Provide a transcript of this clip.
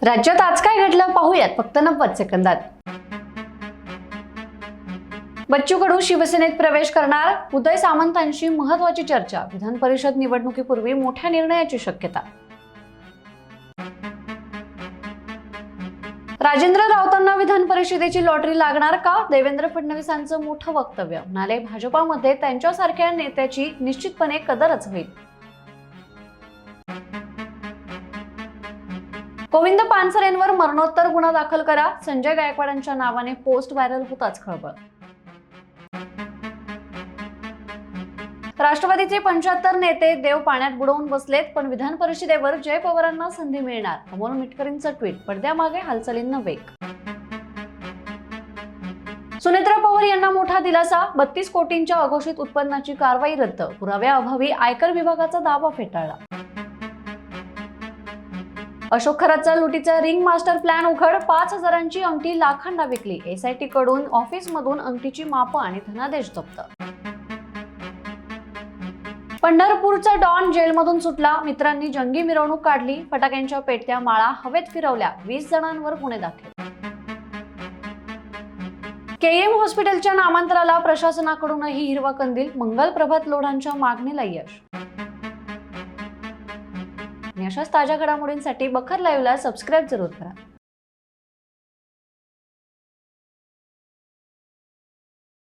राज्यात आज काय घडलं पाहूयात फक्त 90 सेकंदात। बच्चू कडू शिवसेनेत प्रवेश करणार, उदय सामंतांशी महत्त्वाची चर्चा, विधान परिषद निवडणुकीपूर्वी मोठ्या निर्णयाची शक्यता। राजेंद्र राऊतांना विधान परिषदेची लॉटरी लागणार का? देवेंद्र फडणवीसांचं मोठं वक्तव्य, म्हणाले भाजपामध्ये त्यांच्यासारख्या नेत्याची निश्चितपणे कदरच होईल। गोविंद पानसरेंवर मरणोत्तर गुन्हा दाखल करा, संजय गायकवाडांच्या नावाने पोस्ट व्हायरल होताच खळबळ। राष्ट्रवादीचे 75 नेते देव पाण्यात बुडवून बसलेत, पण विधान परिषदेवर जय पवारांना संधी मिळणार, अमोल मिटकरींचं ट्विट, पडद्यामागे हालचालींना वेग। सुनेत्रा पवार यांना मोठा दिलासा, 32 कोटींच्या अघोषित उत्पन्नाची कारवाई रद्द, पुराव्याअभावी आयकर विभागाचा दावा फेटाळला। अशोक खरातचा लुटीचा रिंग मास्टर प्लॅन उघड, 5,000ची अंगठी लाखांना विकली, एसआयटी कडून ऑफिसमधून अंगठीची माप आणि धनादेश जप्त। पंढरपूरचा डॉन जेलमधून सुटला, मित्रांनी जंगी मिरवणूक काढली, फटाक्यांच्या पेटत्या माळा हवेत फिरवल्या, 20 जणांवर गुन्हे दाखल। केएम हॉस्पिटलच्या नामांतराला प्रशासनाकडूनही हिरवा कंदील, मंगल प्रभात लोढांच्या मागणीला यश। अशाच ताज्या घडामोडींसाठी बखर लाईव्हला सबस्क्राईब जरूर करा।